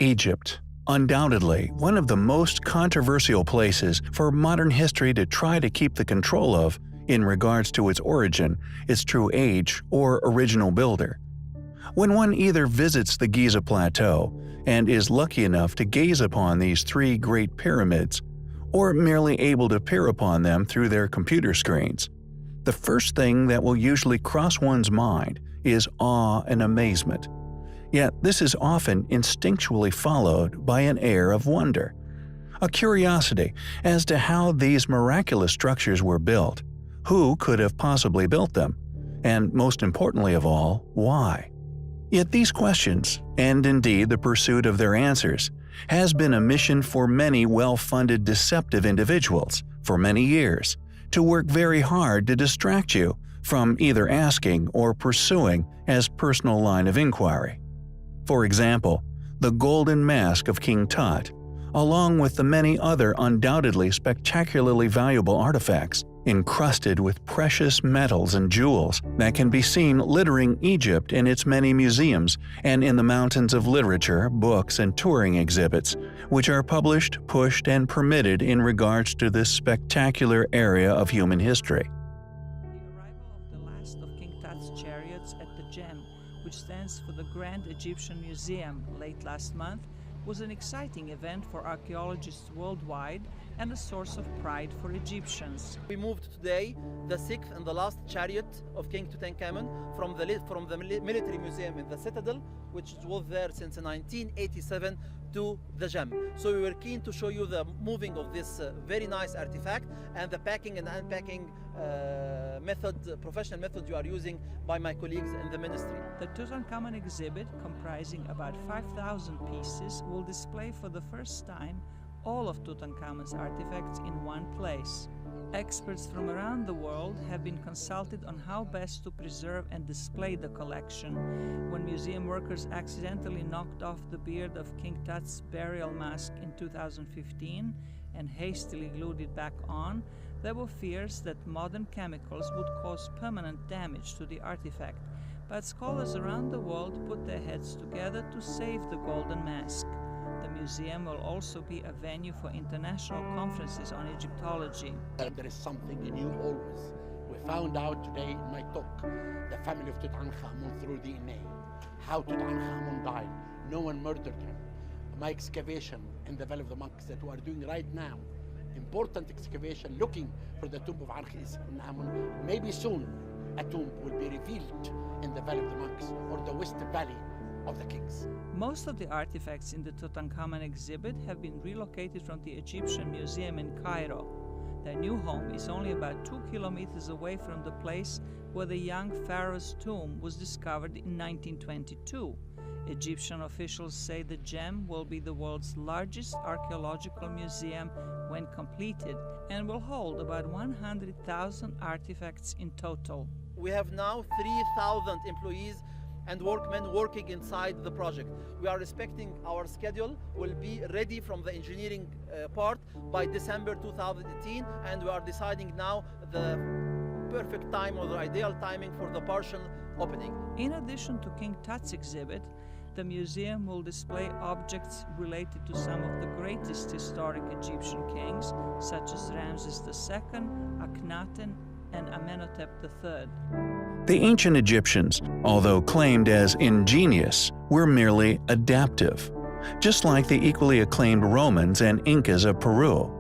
Egypt. Undoubtedly, one of the most controversial places for modern history to try to keep the control of in regards to its origin, its true age, or original builder. When one either visits the Giza Plateau and is lucky enough to gaze upon these three great pyramids, or merely able to peer upon them through their computer screens, the first thing that will usually cross one's mind is awe and amazement. Yet this is often instinctually followed by an air of wonder, a curiosity as to how these miraculous structures were built, who could have possibly built them, and most importantly of all, why. Yet these questions, and indeed the pursuit of their answers, has been a mission for many well-funded deceptive individuals for many years, to work very hard to distract you from either asking or pursuing as personal line of inquiry. For example, the Golden Mask of King Tut, along with the many other undoubtedly spectacularly valuable artifacts encrusted with precious metals and jewels that can be seen littering Egypt in its many museums and in the mountains of literature, books, and touring exhibits, which are published, pushed, and permitted in regards to this spectacular area of human history. The arrival of the last of King Tut's chariots at the GEM, which stands for the Grand Egyptian Museum, late last month, was an exciting event for archaeologists worldwide and a source of pride for Egyptians. We moved today the sixth and the last chariot of King Tutankhamun from the military museum in the Citadel, which was there since 1987, to the GEM. So we were keen to show you the moving of this very nice artifact and the packing and unpacking professional method you are using by my colleagues in the ministry. The Tutankhamun exhibit, comprising about 5,000 pieces, will display for the first time all of Tutankhamun's artifacts in one place. Experts from around the world have been consulted on how best to preserve and display the collection. When museum workers accidentally knocked off the beard of King Tut's burial mask in 2015 and hastily glued it back on, there were fears that modern chemicals would cause permanent damage to the artifact, but scholars around the world put their heads together to save the golden mask. The museum will also be a venue for international conferences on Egyptology. There is something new always. We found out today in my talk the family of Tutankhamun through DNA, how Tutankhamun died. No one murdered him. My excavation in the Valley of the Monks that we are doing right now, important excavation looking for the tomb of Ankh-Amun. Maybe soon a tomb will be revealed in the Valley of the Monks or the West Valley of the Kings. Most of the artifacts in the Tutankhamun exhibit have been relocated from the Egyptian Museum in Cairo. Their new home is only about 2 kilometers away from the place where the young pharaoh's tomb was discovered in 1922. Egyptian officials say the GEM will be the world's largest archaeological museum when completed and will hold about 100,000 artifacts in total. We have now 3,000 employees and workmen working inside the project. We are respecting our schedule, will be ready from the engineering part by December 2018, and we are deciding now the perfect time or the ideal timing for the partial opening. In addition to King Tut's exhibit, the museum will display objects related to some of the greatest historic Egyptian kings, such as Ramses II, Akhenaten, and Amenhotep III. The ancient Egyptians, although claimed as ingenious, were merely adaptive, just like the equally acclaimed Romans and Incas of Peru.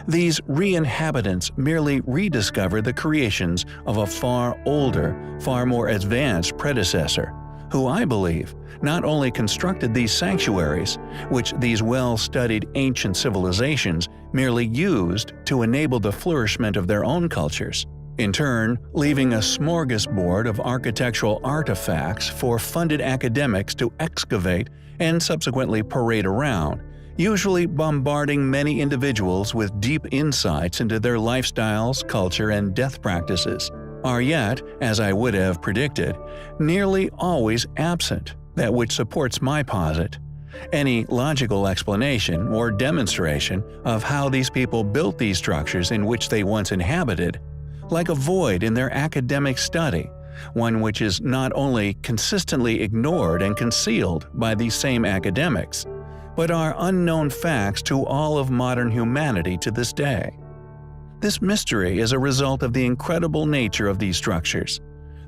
These re-inhabitants merely rediscovered the creations of a far older, far more advanced predecessor, who I believe not only constructed these sanctuaries, which these well-studied ancient civilizations merely used to enable the flourishment of their own cultures, in turn leaving a smorgasbord of architectural artifacts for funded academics to excavate and subsequently parade around, usually bombarding many individuals with deep insights into their lifestyles, culture, and death practices, are yet, as I would have predicted, nearly always absent, that which supports my posit, any logical explanation or demonstration of how these people built these structures in which they once inhabited, like a void in their academic study, one which is not only consistently ignored and concealed by these same academics, but are unknown facts to all of modern humanity to this day. This mystery is a result of the incredible nature of these structures,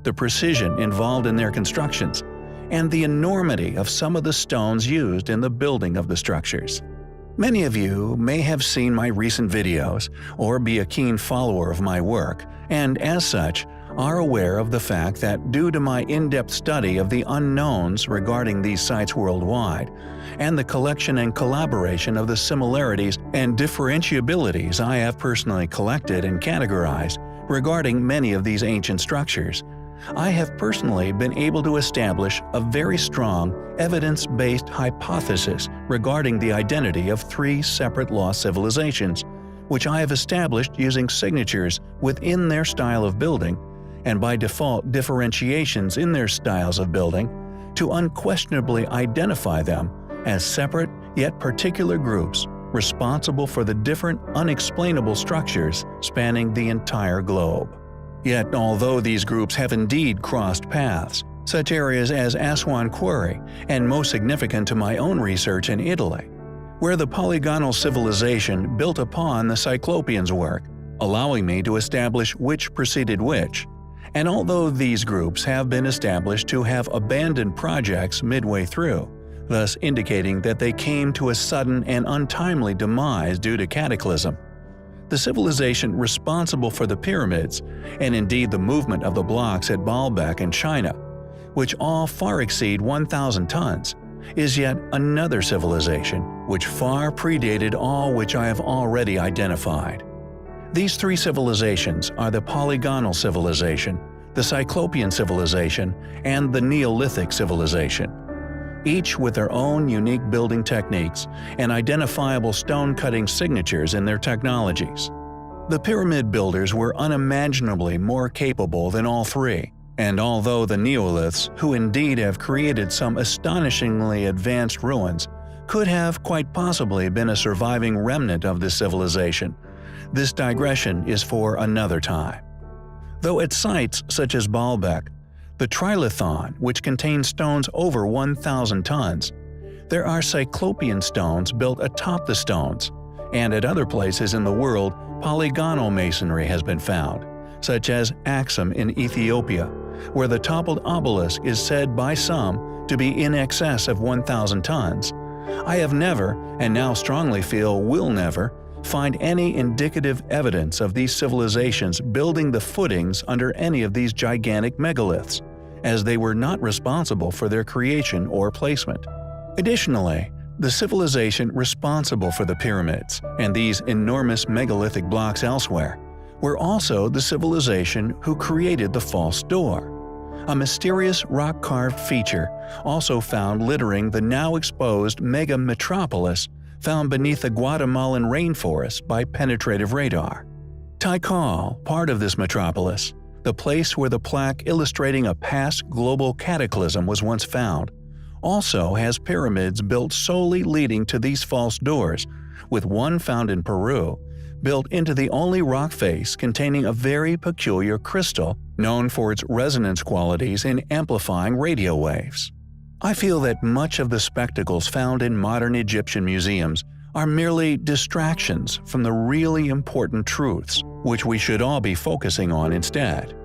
the precision involved in their constructions, and the enormity of some of the stones used in the building of the structures. Many of you may have seen my recent videos or be a keen follower of my work, and as such, are aware of the fact that due to my in-depth study of the unknowns regarding these sites worldwide, and the collection and collaboration of the similarities and differentiabilities I have personally collected and categorized regarding many of these ancient structures, I have personally been able to establish a very strong, evidence-based hypothesis regarding the identity of 3 separate lost civilizations, which I have established using signatures within their style of building, and by default differentiations in their styles of building, to unquestionably identify them as separate yet particular groups responsible for the different unexplainable structures spanning the entire globe. Yet although these groups have indeed crossed paths, such areas as Aswan Quarry, and most significant to my own research in Italy, where the polygonal civilization built upon the Cyclopeans' work, allowing me to establish which preceded which, and although these groups have been established to have abandoned projects midway through, thus indicating that they came to a sudden and untimely demise due to cataclysm, the civilization responsible for the pyramids, and indeed the movement of the blocks at Baalbek in China, which all far exceed 1,000 tons, is yet another civilization which far predated all which I have already identified. These 3 civilizations are the Polygonal civilization, the Cyclopean civilization, and the Neolithic civilization, each with their own unique building techniques and identifiable stone-cutting signatures in their technologies. The pyramid builders were unimaginably more capable than all 3, and although the Neoliths, who indeed have created some astonishingly advanced ruins, could have quite possibly been a surviving remnant of this civilization, this digression is for another time. Though at sites such as Baalbek, the Trilithon, which contains stones over 1,000 tons, there are Cyclopean stones built atop the stones, and at other places in the world polygonal masonry has been found, such as Axum in Ethiopia, where the toppled obelisk is said by some to be in excess of 1,000 tons. I have never, and now strongly feel will never, find any indicative evidence of these civilizations building the footings under any of these gigantic megaliths, as they were not responsible for their creation or placement. Additionally, the civilization responsible for the pyramids and these enormous megalithic blocks elsewhere were also the civilization who created the false door, a mysterious rock-carved feature also found littering the now exposed mega metropolis found beneath the Guatemalan rainforest by penetrative radar. Tikal, part of this metropolis, the place where the plaque illustrating a past global cataclysm was once found, also has pyramids built solely leading to these false doors, with one found in Peru, built into the only rock face containing a very peculiar crystal known for its resonance qualities in amplifying radio waves. I feel that much of the spectacles found in modern Egyptian museums are merely distractions from the really important truths which we should all be focusing on instead,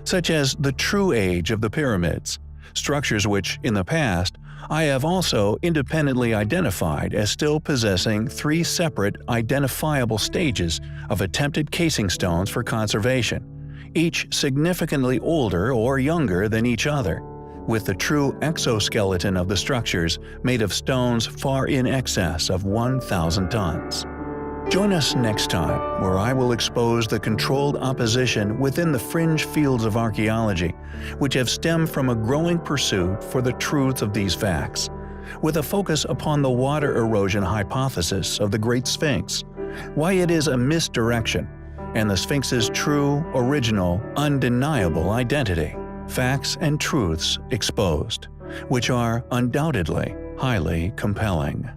such as the true age of the pyramids, structures which, in the past, I have also independently identified as still possessing 3 separate identifiable stages of attempted casing stones for conservation, each significantly older or younger than each other, with the true exoskeleton of the structures made of stones far in excess of 1,000 tons. Join us next time, where I will expose the controlled opposition within the fringe fields of archaeology, which have stemmed from a growing pursuit for the truth of these facts, with a focus upon the water erosion hypothesis of the Great Sphinx, why it is a misdirection, and the Sphinx's true, original, undeniable identity. Facts and truths exposed, which are undoubtedly highly compelling.